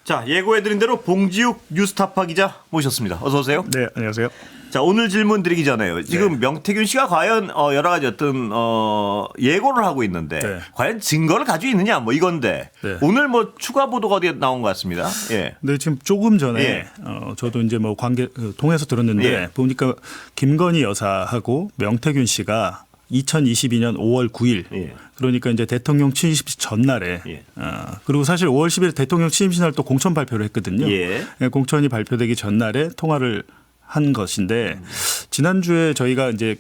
자, 예고해드린 대로 봉지욱 뉴스타파 기자 모셨습니다. 어서 오세요. 네, 안녕하세요. 자, 오늘 질문 드리기 전에요. 지금 명태균 씨가 과연 여러 가지 어떤 예고를 하고 있는데 과연 증거를 가지고 있느냐 뭐 이건데 오늘 뭐 추가 보도가 어디에 나온 것 같습니다. 예. 네, 지금 조금 전에 저도 이제 뭐 통해서 들었는데 보니까 김건희 여사하고 명태균 씨가 2022년 5월 9일 그러니까 이제 대통령 취임식 전날에 그리고 사실 5월 10일 대통령 취임식 날 또 공천 발표를 했거든요. 공천이 발표되기 전날에 통화를 한 것인데 지난주에 저희가 이제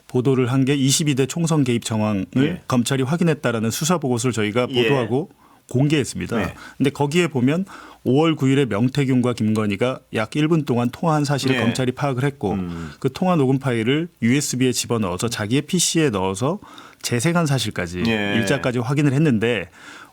보도를 한 게 22대 총선 개입 정황을 검찰이 확인했다라는 수사 보고서를 저희가 보도하고 공개했습니다. 근데 거기에 보면 5월 9일에 명태균과 김건희가 약 1분 동안 통화한 사실을 검찰이 파악을 했고 그 통화 녹음 파일을 USB에 집어넣어서 자기의 PC에 넣어서 재생한 사실까지 일자까지 확인을 했는데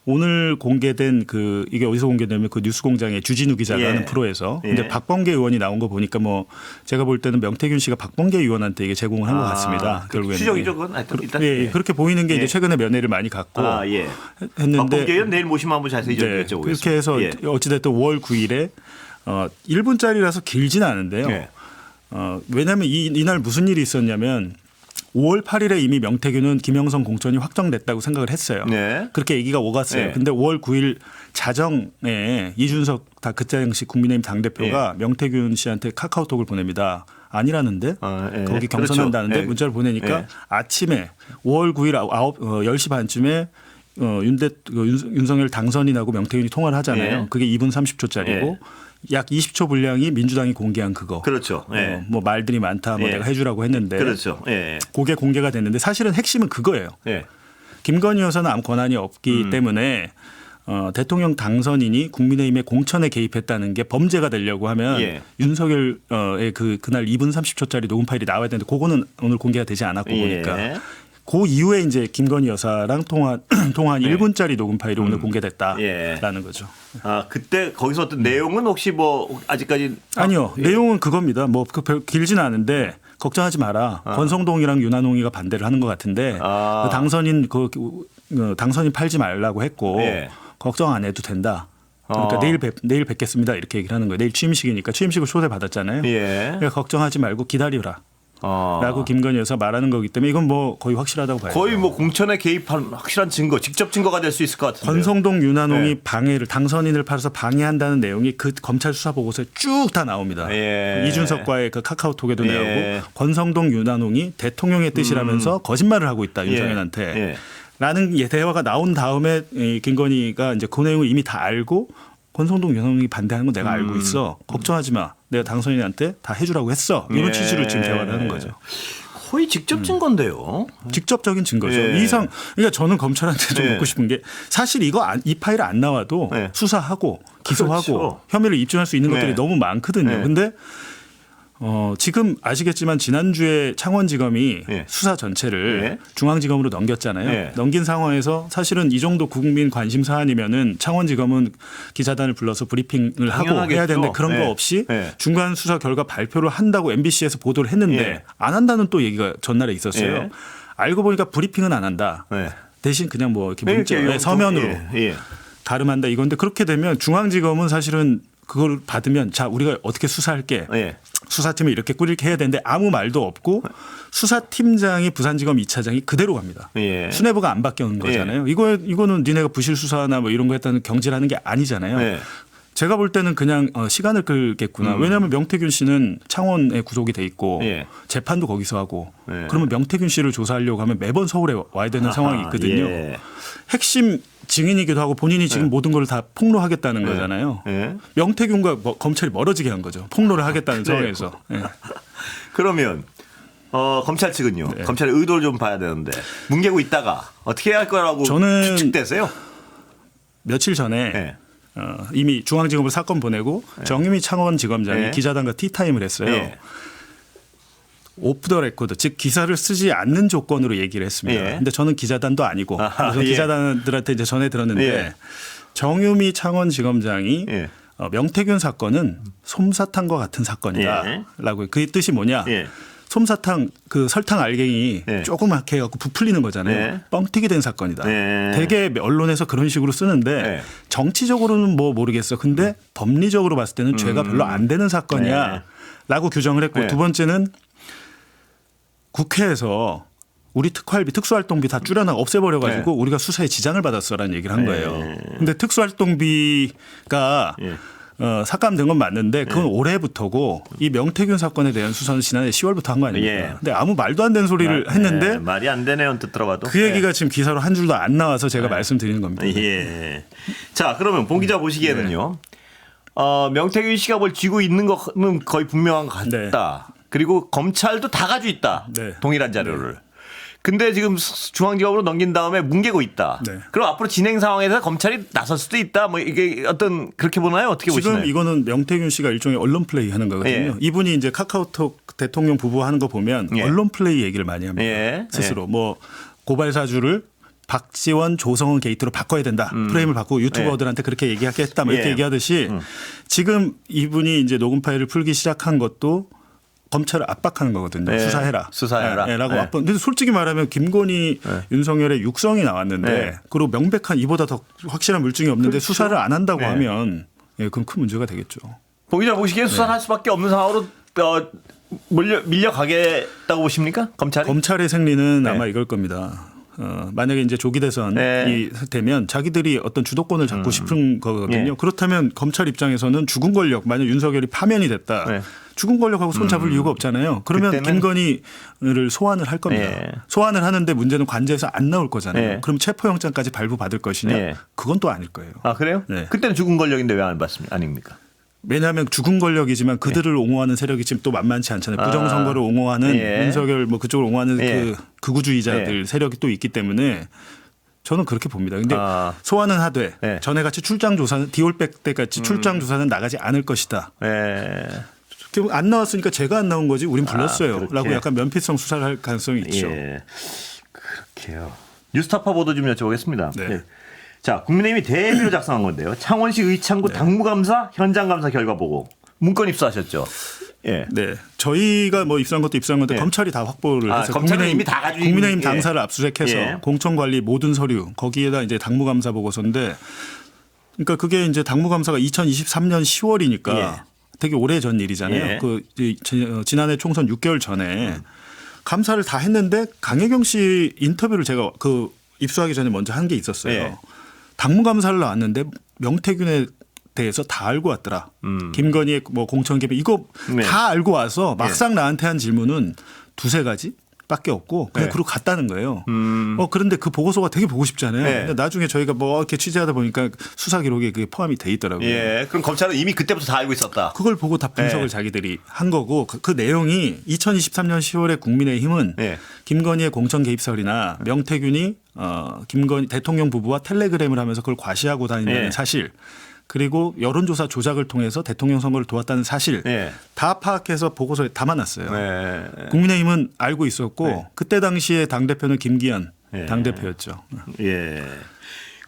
오늘 공개된 이게 어디서 공개되면 그 뉴스공장의 주진우 기자가 하는 프로에서 근데 박범계 의원이 나온 거 보니까 뭐 제가 볼 때는 명태균 씨가 박범계 의원한테 이게 제공을 한 것 같습니다. 결국에는 추정이죠, 그건. 일단. 그렇게 보이는 게 이제 최근에 면회를 많이 갖고 했는데 박범계 의원 내일 모시면 한번 자세히 좀 여쭤보겠습니다. 그렇게 해서 어찌됐든 5월 9일에 1분짜리라서 길진 않은데요. 왜냐하면 이날 무슨 일이 있었냐면 5월 8일에 이미 명태균은 김영선 공천이 확정됐다고 생각을 했어요. 그렇게 얘기가 오갔어요. 근데 5월 9일 자정에 이준석 그때 당시 국민의힘 당대표가 명태균 씨한테 카카오톡을 보냅니다. 아니라는데 거기 경선한다는데 문자를 보내니까 아침에 5월 9일 10시 반쯤에 윤석열 당선인하고 명태균이 통화를 하잖아요. 그게 2분 30초짜리고 약 20초 분량이 민주당이 공개한 그거. 그렇죠. 뭐 말들이 많다. 뭐 내가 해주라고 했는데. 그렇죠. 그게 공개가 됐는데 사실은 핵심은 그거예요. 김건희 여사는 아무 권한이 없기 때문에 대통령 당선인이 국민의힘의 공천에 개입했다는 게 범죄가 되려고 하면 윤석열의 그날 2분 30초짜리 녹음 파일이 나와야 되는데 그거는 오늘 공개가 되지 않았고 보니까. 그 이후에 이제 김건희 여사랑 통화한 1분짜리 녹음 파일이 오늘 공개됐다라는 거죠. 아, 그때 거기서 어떤 내용은 혹시 뭐 아직까지 아니요. 내용은 그겁니다. 뭐 길지는 않은데 걱정하지 마라. 권성동이랑 윤한홍이가 반대를 하는 것 같은데 당선인 당선인 팔지 말라고 했고 걱정 안 해도 된다. 그러니까 내일 뵙겠습니다. 이렇게 얘기를 하는 거예요. 내일 취임식이니까 취임식을 초대받았잖아요. 그러니까 걱정하지 말고 기다리라. 라고 김건희 여사 말하는 거기 때문에 이건 뭐 거의 확실하다고 봐요. 거의 뭐 공천에 개입한 확실한 증거, 직접 증거가 될 수 있을 것 같은데. 권성동, 윤한홍이 당선인을 팔아서 방해한다는 내용이 그 검찰 수사 보고서에 쭉 다 나옵니다. 이준석과의 그 카카오톡에도 나오고 권성동, 윤한홍이 대통령의 뜻이라면서 거짓말을 하고 있다 윤석열한테. 라는 대화가 나온 다음에 김건희가 이제 그 내용을 이미 다 알고 권성동, 윤한홍이 반대하는 거 내가 알고 있어. 걱정하지 마. 내가 당선인한테 다 해주라고 했어. 이런 취지로 지금 대화를 하는 거죠. 거의 직접 증거인데요. 직접적인 증거죠. 그러니까 저는 검찰한테 좀 묻고 싶은 게 사실 이 파일 안 나와도 수사하고 기소하고 혐의를 입증할 수 있는 것들이 너무 많거든요. 근데 지금 아시겠지만 지난주에 창원지검이 수사 전체를 중앙지검으로 넘겼잖아요. 넘긴 상황에서 사실은 이 정도 국민 관심 사안이면은 창원지검은 기자단을 불러서 브리핑을 하고 해야 되는데 그런 거 없이 중간 수사 결과 발표를 한다고 MBC에서 보도를 했는데 안 한다는 또 얘기가 전날에 있었어요. 알고 보니까 브리핑은 안 한다. 대신 그냥 뭐 이렇게 문자 서면으로 가름한다 이건데 그렇게 되면 중앙지검은 사실은 그걸 받으면 자 우리가 어떻게 수사할게. 수사팀을 이렇게 꾸리게 해야 되는데 아무 말도 없고 수사팀장이 부산지검 2차장이 그대로 갑니다. 수뇌부가 안 바뀌는 거잖아요. 이거는 니네가 부실 수사나 뭐 이런 거 했다는 경질하는 게 아니잖아요. 제가 볼 때는 그냥 시간을 끌겠구나. 왜냐하면 명태균 씨는 창원에 구속이 돼 있고 재판도 거기서 하고 그러면 명태균 씨를 조사하려고 하면 매번 서울에 와야 되는 상황이 있거든요. 핵심 증인이기도 하고 본인이 지금 모든 걸 다 폭로하겠다는 거잖아요. 명태균과 검찰이 멀어지게 한 거죠. 폭로를 하겠다는 상황에서. 그러면 검찰 측은요. 검찰의 의도를 좀 봐야 되는데 뭉개고 있다가 어떻게 해야 할 거라고 추측되세요? 며칠 전에 이미 중앙지검으로 사건 보내고 정유미 창원지검장이 기자단과 티타임을 했어요. 오프 더 레코드 즉 기사를 쓰지 않는 조건으로 얘기를 했습니다. 그런데 저는 기자단도 아니고 그래서 기자단들한테 이제 전해 들었는데 정유미 창원지검장이 명태균 사건은 솜사탕과 같은 사건이다라고 그 뜻이 뭐냐? 솜사탕 그 설탕 알갱이 네. 조그맣게 해갖고 부풀리는 거잖아요. 네. 뻥튀기 된 사건이다. 네. 되게 언론에서 그런 식으로 쓰는데 네. 정치적으로는 뭐 모르겠어. 근데 법리적으로 봤을 때는 죄가 별로 안 되는 사건이야라고 규정을 했고 네. 두 번째는 국회에서 우리 특활비, 특수활동비 다 줄여나 없애버려가지고 네. 우리가 수사에 지장을 받았어라는 얘기를 한 거예요. 근데 특수활동비가 삭감된 건 맞는데 그건 올해부터고 이 명태균 사건에 대한 수사는 지난해 10월부터 한 거 아닙니까? 예. 근데 아무 말도 안 되는 소리를 했는데 말이 안 되네요. 언뜻 들어봐도. 그 얘기가 지금 기사로 한 줄도 안 나와서 제가 말씀드리는 겁니다. 예. 자, 그러면 봉 기자 보시기에는요. 명태균 씨가 뭘 쥐고 있는 거는 거의 분명한 것 같다. 그리고 검찰도 다 가지고 있다. 동일한 자료를. 근데 지금 중앙지검으로 넘긴 다음에 뭉개고 있다. 그럼 앞으로 진행 상황에서 검찰이 나설 수도 있다. 뭐 이게 어떤 그렇게 보나요? 어떻게 보시나요? 지금 이거는 명태균 씨가 일종의 언론 플레이 하는 거거든요. 예. 이분이 이제 카카오톡 대통령 부부 하는 거 보면 언론 플레이 얘기를 많이 합니다. 스스로 뭐 고발 사주를 박지원, 조성은 게이트로 바꿔야 된다. 프레임을 바꾸고 유튜버들한테 그렇게 얘기하겠다. 뭐 이렇게 얘기하듯이 지금 이분이 이제 녹음 파일을 풀기 시작한 것도 검찰을 압박하는 거거든요. 수사해라. 라고 압박. 근데 솔직히 말하면 김건희 윤석열의 육성이 나왔는데 그리고 명백한 이보다 더 확실한 물증이 없는데 그렇죠. 수사를 안 한다고 하면 그럼 큰 문제가 되겠죠. 봉 기자 보시기에 수사를 할 수밖에 없는 상황으로 밀려가겠다고 보십니까? 검찰의 생리는 아마 이걸 겁니다. 만약에 이제 조기 대선이 되면 자기들이 어떤 주도권을 잡고 싶은 거거든요. 그렇다면 검찰 입장에서는 죽은 권력, 만약 윤석열이 파면이 됐다. 죽은 권력하고 손 잡을 이유가 없잖아요. 그러면 김건희를 소환을 할 겁니다. 소환을 하는데 문제는 관제에서 안 나올 거잖아요. 그럼 체포영장까지 발부받을 것이냐. 그건 또 아닐 거예요. 아, 그래요? 그때는 죽은 권력인데 왜 안 받습니까? 아닙니까? 왜냐하면 죽은 권력이지만 그들을 옹호하는 세력이 지금 또 만만치 않잖아요. 부정선거를 옹호하는 윤석열 뭐 그쪽을 옹호하는 그 극우주의자들 세력이 또 있기 때문에 저는 그렇게 봅니다. 근데 소환은 하되 전에 같이 출장 조사는 디올백 때 같이 출장 조사는 나가지 않을 것이다. 안 나왔으니까 제가 안 나온 거지 우린 불렀어요. 라고 약간 면피성 수사를 할 가능성이 있죠. 그렇게요. 뉴스타파 보도 좀 여쭤보겠습니다. 자, 국민의힘이 대비로 작성한 건데요. 창원시 의창구 당무감사 현장감사 결과 보고 문건 입수하셨죠. 네, 저희가 뭐 입수한 것도 입수한 건데 검찰이 다 확보를 해서 검찰은 이미 다 가지고 국민의힘 당사를 압수수색해서 공천관리 모든 서류 거기에다 이제 당무감사 보고서인데, 그러니까 그게 이제 당무감사가 2023년 10월이니까 되게 오래 전 일이잖아요. 그 지난해 총선 6개월 전에 감사를 다 했는데 강혜경 씨 인터뷰를 제가 그 입수하기 전에 먼저 한 게 있었어요. 당무감사를 나왔는데 명태균에 대해서 다 알고 왔더라. 김건희의 뭐 공천 개입 이거 다 알고 와서 막상 나한테 한 질문은 두세 가지밖에 없고 그냥 그러고 갔다는 거예요. 그런데 그 보고서가 되게 보고 싶잖아요. 근데 나중에 저희가 뭐 이렇게 취재하다 보니까 수사 기록에 그게 포함이 돼 있더라고요. 그럼 검찰은 이미 그때부터 다 알고 있었다. 그걸 보고 다 분석을 자기들이 한 거고 그 내용이 2023년 10월에 국민의힘은 김건희의 공천 개입설이나 명태균이 김건희 대통령 부부와 텔레그램을 하면서 그걸 과시하고 다닌다는 사실, 그리고 여론조사 조작을 통해서 대통령 선거를 도왔다는 사실 다 파악해서 보고서에 담아놨어요. 국민의힘은 알고 있었고 그때 당시에 당대표는 김기현 당대표였죠.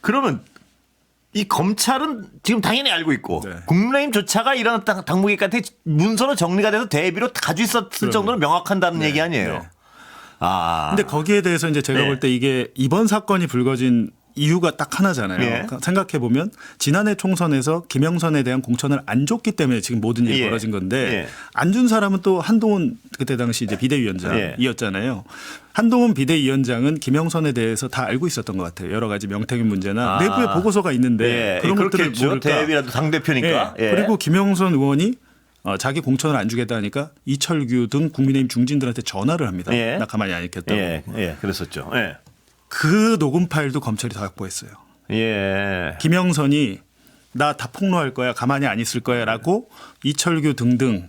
그러면 이 검찰은 지금 당연히 알고 있고 국민의힘조차가 이런 당무기관한테 문서로 정리가 돼서 대비로 가지고 있었을 정도로 명확한다는 얘기 아니에요. 근데 거기에 대해서 이제 제가 볼 때 이게 이번 사건이 불거진 이유가 딱 하나잖아요. 생각해 보면 지난해 총선에서 김영선에 대한 공천을 안 줬기 때문에 지금 모든 일이 벌어진 건데 안 준 사람은 또 한동훈 그때 당시 이제 비대위원장이었잖아요. 한동훈 비대위원장은 김영선에 대해서 다 알고 있었던 것 같아요. 여러 가지 명태균 문제나 내부에 보고서가 있는데 그런 것들을 모를까. 대비라도 당 대표니까. 그리고 김영선 의원이 자기 공천을 안 주겠다 하니까 이철규 등 국민의힘 중진들한테 전화를 합니다. 나 가만히 안 있겠다고. 그랬었죠. 그 녹음 파일도 검찰이 다 확보했어요. 김영선이 나 다 폭로할 거야, 가만히 안 있을 거야라고 이철규 등등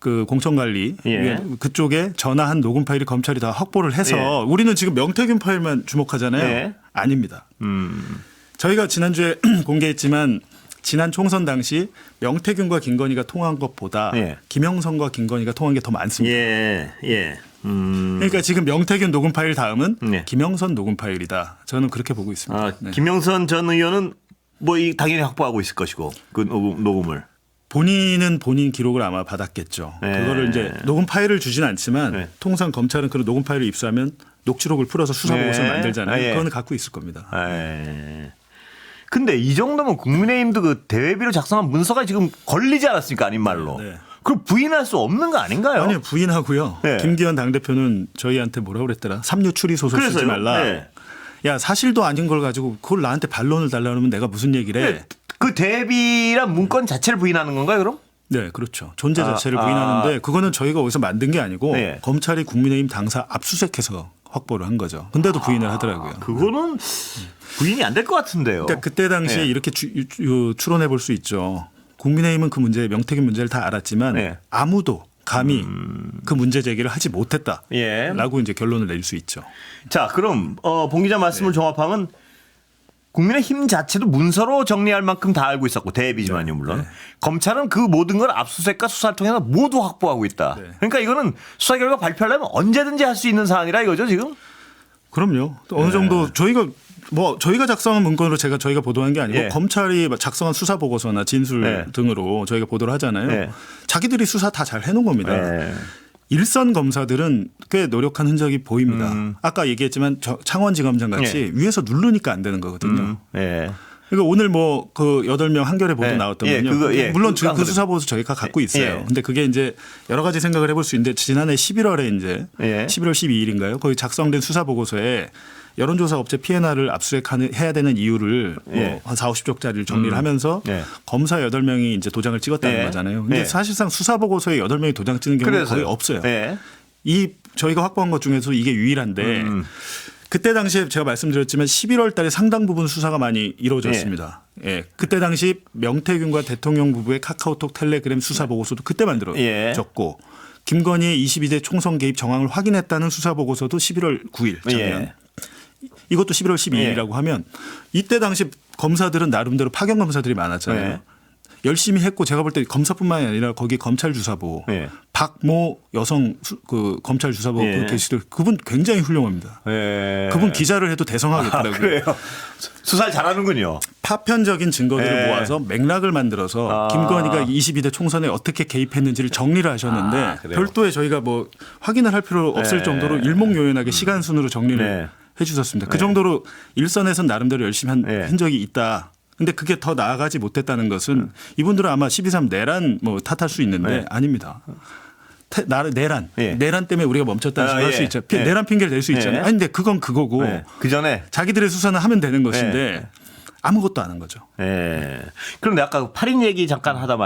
그 공천관리 그쪽에 전화한 녹음 파일을 검찰이 다 확보를 해서 우리는 지금 명태균 파일만 주목하잖아요. 아닙니다. 저희가 지난주에 공개했지만 지난 총선 당시 명태균과 김건희가 통화한 것보다 김영선과 김건희가 통화한 게 더 많습니다. 그러니까 지금 명태균 녹음 파일 다음은 김영선 녹음 파일이다. 저는 그렇게 보고 있습니다. 김영선 전 의원은 뭐 당연히 확보하고 있을 것이고 그 녹음을 본인은 본인 기록을 아마 받았겠죠. 그거를 이제 녹음 파일을 주진 않지만 통상 검찰은 그런 녹음 파일을 입수하면 녹취록을 풀어서 수사 보고서를 만들잖아요. 그거는 갖고 있을 겁니다. 근데 이 정도면 국민의힘도 그 대외비로 작성한 문서가 지금 걸리지 않았습니까? 아닌 말로. 그럼 부인할 수 없는 거 아닌가요? 아니요. 부인하고요. 김기현 당대표는 저희한테 뭐라고 그랬더라. 삼류 추리 소설 쓰지 말라. 야 사실도 아닌 걸 가지고 그걸 나한테 반론을 달라고 하면 내가 무슨 얘기를 해. 그 대비란 문건 자체를 부인하는 건가요 그럼? 네. 그렇죠. 존재 자체를 부인하는데 그거는 저희가 어디서 만든 게 아니고 검찰이 국민의힘 당사 압수수색해서 확보를 한 거죠. 근데도 부인을 하더라고요. 그거는 부인이 안 될 것 같은데요. 그러니까 그때 당시에 이렇게 추론해 볼 수 있죠. 국민의힘은 그 문제, 명태균 문제를 다 알았지만 아무도 감히 그 문제 제기를 하지 못했다라고 이제 결론을 낼 수 있죠. 자, 그럼 봉 기자 말씀을 종합하면 국민의힘 자체도 문서로 정리할 만큼 다 알고 있었고 대비지만요 물론. 검찰은 그 모든 걸 압수수색과 수사를 통해서 모두 확보하고 있다. 그러니까 이거는 수사 결과 발표하려면 언제든지 할 수 있는 사안이라 이거죠 지금? 그럼요. 또 어느 정도 저희가 작성한 문건으로 저희가 보도한 게 아니고 검찰이 작성한 수사 보고서나 진술 등으로 저희가 보도를 하잖아요. 자기들이 수사 다 잘 해놓은 겁니다. 일선 검사들은 꽤 노력한 흔적이 보입니다. 아까 얘기했지만 창원지검장 같이 위에서 누르니까 안 되는 거거든요. 그러니까 오늘 뭐 그 8명 한겨레 보도 나왔던 분요. 물론 그 수사 보고서 저희가 갖고 있어요. 근데 그게 이제 여러 가지 생각을 해볼 수 있는데 지난해 11월에 이제 11월 12일인가요? 거기 작성된 수사 보고서에 여론조사 업체 P&R을 압수수색해야 되는 이유를 한 40~50쪽짜리를 정리를 하면서 검사 8명이 이제 도장을 찍었다는 거잖아요. 근데 사실상 수사 보고서에 8명이 도장 찍는 경우는 거의 없어요. 이 저희가 확보한 것 중에서 이게 유일한데 그때 당시에 제가 말씀드렸지만 11월 달에 상당 부분 수사가 많이 이루어졌습니다. 그때 당시 명태균과 대통령 부부의 카카오톡 텔레그램 수사 보고서도 그때 만들어졌고 김건희의 22대 총선 개입 정황을 확인했다는 수사 보고서도 11월 9일 작년. 이것도 11월 12일이라고 하면 이때 당시 검사들은 나름대로 파견 검사들이 많았잖아요. 열심히 했고 제가 볼 때 검사뿐만이 아니라 거기 검찰 주사보 박모 여성 그 검찰 주사보 그 계시들 그분 굉장히 훌륭합니다. 그분 기자를 해도 대성하겠더라고요. 그래요. 수사를 잘하는군요. 파편적인 증거들을 모아서 맥락을 만들어서 김건희가 22대 총선에 어떻게 개입했는지를 정리를 하셨는데 별도의 저희가 뭐 확인을 할 필요 없을 정도로 일목요연하게 시간 순으로 정리를 해 주셨습니다. 그 정도로 일선에서는 나름대로 열심히 한 흔적이 있다. 근데 그게 더 나아가지 못했다는 것은 이분들은 아마 12.3 내란 뭐 탓할 수 있는데 아닙니다. 내란 때문에 우리가 멈췄다는 식으로 할 수 있죠. 내란 핑계를 댈 수 있잖아요. 아니 근데 그건 그거고 그 전에 자기들의 수사는 하면 되는 것인데 아무것도 안 한 거죠. 그런데 아까 8인 얘기 잠깐 하다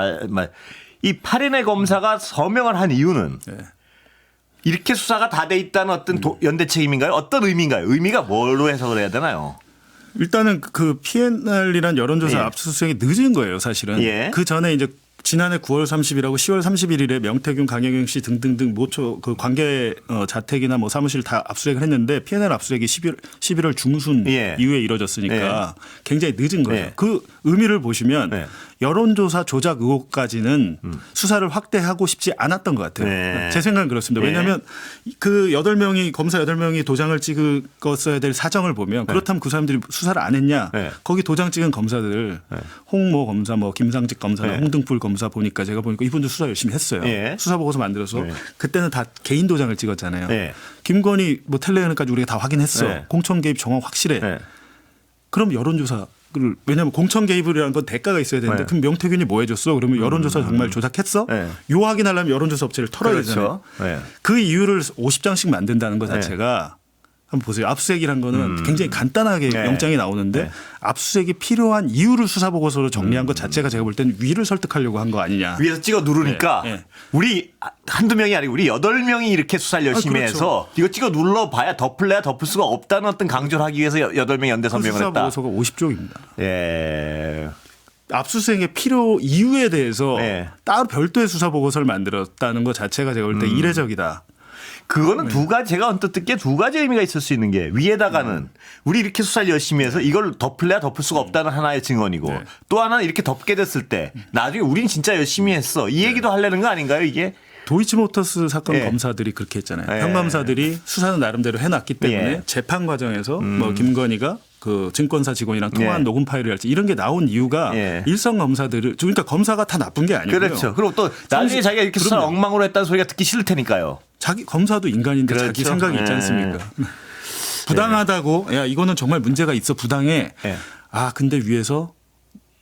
이 8인의 검사가 서명을 한 이유는 이렇게 수사가 다 돼 있다는 어떤 연대 책임인가요? 어떤 의미인가요? 의미가 뭘로 해석을 해야 되나요? 일단은 그 P&R이란 여론조사 압수수색이 늦은 거예요, 사실은. 그 전에 이제 지난해 9월 30일하고 10월 31일에 명태균, 강혜경 씨 등등등 모처 그 관계 자택이나 뭐 사무실 다 압수수색을 했는데 P&R 압수수색이 11월 중순 이후에 이루어졌으니까 굉장히 늦은 거예요. 그 의미를 보시면 여론조사 조작 의혹까지는 수사를 확대하고 싶지 않았던 것 같아요. 제 생각은 그렇습니다. 왜냐하면 그 8명이 검사 8명이 도장을 찍었어야 될 사정을 보면 그렇다면 그 사람들이 수사를 안 했냐. 거기 도장 찍은 검사들 홍모 검사 뭐 김상직 검사 홍등풀 검사 보니까 제가 보니까 이분들 수사 열심히 했어요. 수사 보고서 만들어서 그때는 다 개인 도장을 찍었잖아요. 김건희 뭐 텔레그램까지 우리가 다 확인했어. 공천 개입 정황 확실해. 그럼 여론조사 왜냐하면 공천 개입이라는 건 대가가 있어야 되는데 그럼 명태균이 뭐 해줬어? 그러면 여론조사 정말 조작했어? 요 확인하려면 여론조사 업체를 털어야 되잖아요. 그 이유를 50장씩 만든다는 것 자체가 한번 보세요. 압수수색이라는 거는 굉장히 간단하게 영장이 나오는데 압수수색이 필요한 이유를 수사 보고서로 정리한 것 자체가 제가 볼 때는 위를 설득하려고 한 거 아니냐. 위에서 찍어 누르니까 우리 한두 명이 아니고 우리 8명이 이렇게 수사를 열심히 해서 이거 찍어 눌러봐야 덮을래야 덮을 수가 없다는 어떤 강조를 하기 위해서 8명이 연대 선명을 했다. 수사 보고서가 50쪽입니다. 압수수색의 필요 이유에 대해서 따로 별도의 수사 보고서를 만들었다는 것 자체가 제가 볼 때 이례적이다. 그거는 두 가지 제가 언뜻 듣기에 두 가지 의미가 있을 수 있는 게 위에다가는 우리 이렇게 수사를 열심히 해서 이걸 덮을래야 덮을 수가 없다는 하나의 증언이고 또 하나는 이렇게 덮게 됐을 때 나중에 우린 진짜 열심히 했어 이 얘기도 하려는 거 아닌가요 이게? 도이치모터스 사건 검사들이 그렇게 했잖아요. 평검사들이 수사는 나름대로 해놨기 때문에 재판 과정에서 뭐 김건희가 그 증권사 직원이랑 통화한 녹음 파일을 할지 이런 게 나온 이유가 일선 검사들을 그러니까 검사가 다 나쁜 게 아니고요. 그렇죠. 그리고 또 나중에 자기가 이렇게 수사를 엉망으로 했다는 소리가 듣기 싫을 테니까요. 자기 검사도 인간인데 그렇죠. 자기 생각이 있지 않습니까? 부당하다고 야 이거는 정말 문제가 있어 부당해. 아 근데 위에서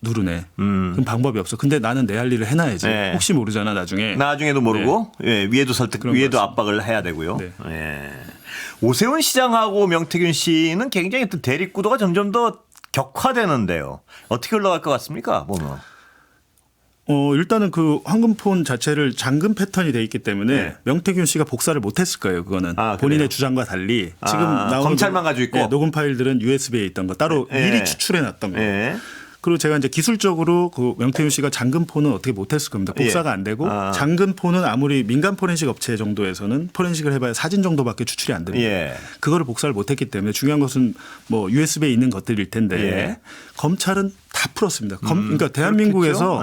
누르네. 그럼 방법이 없어. 근데 나는 내 할 일을 해놔야지. 혹시 모르잖아 나중에. 나중에도 모르고 위에도 위에도 압박을 해야 되고요. 오세훈 시장하고 명태균 씨는 굉장히 또 대립구도가 점점 더 격화되는데요. 어떻게 흘러갈 것 같습니까? 보면. 일단은 그 황금폰 자체를 잠금 패턴이 돼 있기 때문에 명태균 씨가 복사를 못했을 거예요. 그거는 본인의 주장과 달리 지금 나오는 검찰만 가지고 있고 녹음 파일들은 USB에 있던 거 따로 미리 추출해 놨던 거. 그리고 제가 이제 기술적으로 그 명태균 씨가 잠금폰은 어떻게 못했을 겁니다. 복사가 안 되고 잠금폰은 아무리 민간 포렌식 업체 정도에서는 포렌식을 해봐야 사진 정도밖에 추출이 안 됩니다. 그거를 복사를 못했기 때문에 중요한 것은 뭐 USB에 있는 것들일 텐데 검찰은 다 풀었습니다. 그러니까 대한민국에서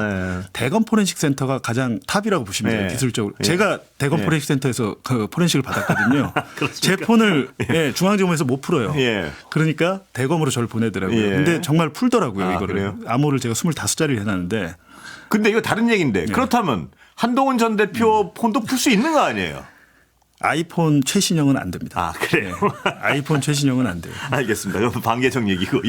대검 포렌식 센터가 가장 탑이라고 보시면 돼요. 기술적으로. 제가 대검 포렌식 센터에서 그 포렌식을 받았거든요. 제 폰을 중앙지검에서 못 풀어요. 그러니까 대검으로 저를 보내더라고요. 근데 정말 풀더라고요. 이거를. 그래요? 암호를 제가 25자리를 해놨는데. 근데 이거 다른 얘기인데 그렇다면 한동훈 전 대표 폰도 풀 수 있는 거 아니에요? 아이폰 최신형은 안 됩니다. 아, 그래요? 아이폰 최신형은 안 돼요. 알겠습니다. 이건 반개정 얘기고.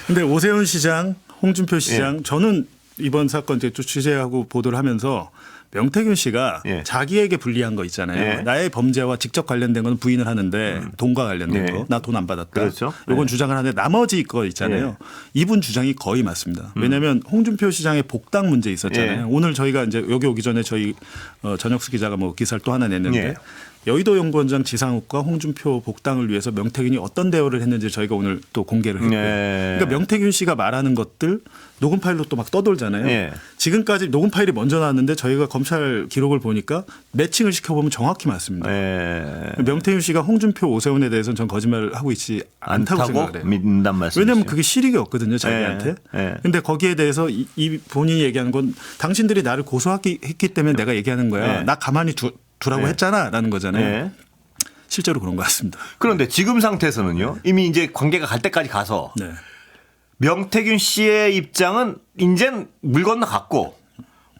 근데 오세훈 시장, 홍준표 시장 저는 이번 사건 이제 좀 취재하고 보도를 하면서 명태균 씨가 자기에게 불리한 거 있잖아요. 나의 범죄와 직접 관련된 건 부인을 하는데 돈과 관련된 거. 나 돈 안 받았다. 그렇죠. 이건 주장을 하는데 나머지 거 있잖아요. 이분 주장이 거의 맞습니다. 왜냐하면 홍준표 시장의 복당 문제 있었잖아요. 오늘 저희가 이제 여기 오기 전에 저희 전혁수 기자가 뭐 기사를 또 하나 냈는데 여의도 연구원장 지상욱과 홍준표 복당을 위해서 명태균이 어떤 대화를 했는지 저희가 오늘 또 공개를 했고요. 그러니까 명태균 씨가 말하는 것들 녹음 파일로 또 막 떠돌잖아요. 지금까지 녹음 파일이 먼저 나왔는데 저희가 검찰 기록을 보니까 매칭을 시켜보면 정확히 맞습니다. 명태균 씨가 홍준표 오세훈에 대해서는 전 거짓말을 하고 있지 않다고 생각을 해요. 믿는단 말씀이죠. 왜냐하면 그게 실익이 없거든요. 자기한테. 그런데 거기에 대해서 이 본인이 얘기하는 건 당신들이 나를 고소했기 때문에 내가 얘기하는 거야. 나 가만히 두라고 했잖아 라는 거잖아요. 실제로 그런 것 같습니다. 그런데 지금 상태에서는요. 이미 이제 관계가 갈 때까지 가서 명태균 씨의 입장은 이젠 물 건너갔고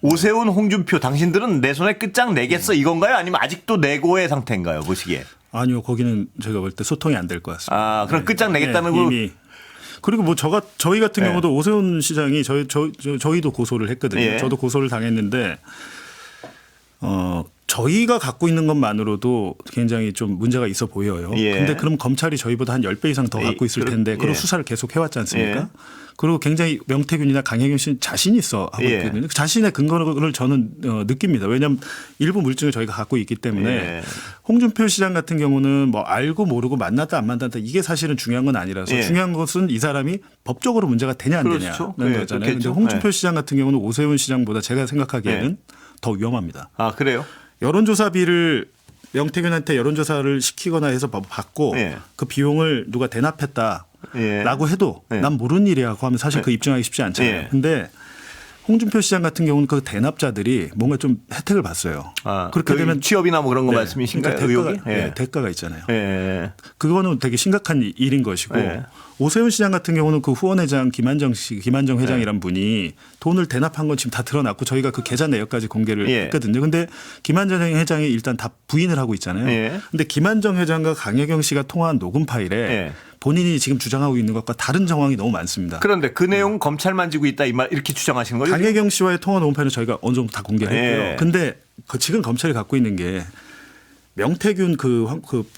오세훈, 홍준표 당신들은 내 손에 끝장 내겠어 이건가요? 아니면 아직도 내고의 상태인가요? 보시기에. 아니요. 거기는 제가 볼 때 소통이 안 될 것 같습니다. 아, 그럼 끝장 내겠다는 거. 이미. 그리고 뭐 저희 같은 경우도 오세훈 시장이 저희도 고소를 했거든요. 저도 고소를 당했는데 저희가 갖고 있는 것만으로도 굉장히 좀 문제가 있어 보여요. 근데 그럼 검찰이 저희보다 한 10배 이상 더 갖고 있을 텐데 그리고 수사를 계속 해왔지 않습니까? 그리고 굉장히 명태균이나 강혜경 씨는 자신 있어 하고 있거든요. 자신의 근거를 저는 느낍니다. 왜냐하면 일부 물증을 저희가 갖고 있기 때문에 홍준표 시장 같은 경우는 뭐 알고 모르고 만났다 안 만났다 이게 사실은 중요한 건 아니라서 중요한 것은 이 사람이 법적으로 문제가 되냐 안 되냐는 거잖아요. 그런데 홍준표 시장 같은 경우는 오세훈 시장보다 제가 생각하기에는 더 위험합니다. 아, 그래요? 여론조사비를 명태균한테 여론조사를 시키거나 해서 받고 그 비용을 누가 대납했다라고 해도 난 모르는 일이라고 하면 사실 그 입증하기 쉽지 않잖아요. 근데 홍준표 시장 같은 경우는 그 대납자들이 뭔가 좀 혜택을 봤어요. 그렇게 되면 취업이나 뭐 그런 거 말씀이신가요? 그러니까 대가가 있잖아요. 그거는 되게 심각한 일인 것이고 오세훈 시장 같은 경우는 그 후원회장 김한정 회장이란 분이 돈을 대납한 건 지금 다 드러났고 저희가 그 계좌 내역까지 공개를 했거든요. 근데 김한정 회장이 일단 다 부인을 하고 있잖아요. 근데 김한정 회장과 강혜경 씨가 통화한 녹음 파일에 본인이 지금 주장하고 있는 것과 다른 정황이 너무 많습니다. 그런데 그 내용 검찰 만지고 있다 이렇게 주장하시는 거예요? 강혜경 씨와의 통화 녹음 파일은 저희가 어느 정도 다 공개했고요. 근데 지금 검찰이 갖고 있는 게 명태균 그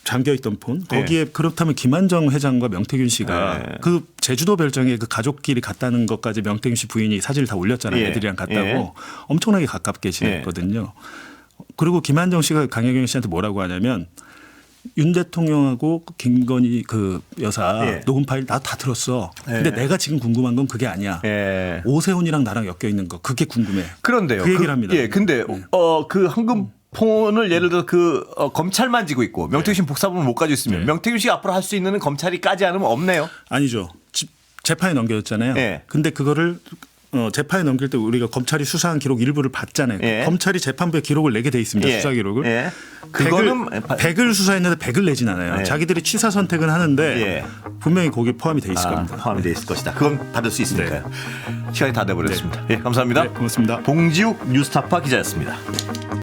잠겨있던 폰 거기에 그렇다면 김한정 회장과 명태균 씨가 그 제주도 별장에 그 가족끼리 갔다는 것까지 명태균 씨 부인이 사진을 다 올렸잖아요. 애들이랑 갔다고 엄청나게 가깝게 지냈거든요. 그리고 김한정 씨가 강혜경 씨한테 뭐라고 하냐면 윤 대통령하고 김건희 그 여사 녹음 파일 다 들었어. 근데 내가 지금 궁금한 건 그게 아니야. 오세훈이랑 나랑 엮여 있는 거 그게 궁금해. 그런데요. 그 얘기를 합니다. 근데 그 황금폰을 예를 들어 검찰만 지고 있고 명태균 씨 복사본을 못 가지고 있으면 명태균 씨가 앞으로 할 수 있는 검찰이 까지 않으면 없네요. 아니죠. 재판에 넘겨졌잖아요. 근데 그거를 재판에 넘길 때 우리가 검찰이 수사한 기록 일부를 봤잖아요. 예. 검찰이 재판부에 기록을 내게 돼 있습니다. 예. 수사 기록을. 예. 그거는 100을 수사했는데 100을 내진 않아요. 예. 자기들이 취사 선택은 하는데 예. 분명히 거기에 포함이 돼 있을 겁니다. 포함이 돼 있을 것이다. 그건 받을 수 있으니까요. 시간이 다 돼버렸습니다. 예, 감사합니다. 네, 고맙습니다. 봉지욱 뉴스타파 기자였습니다.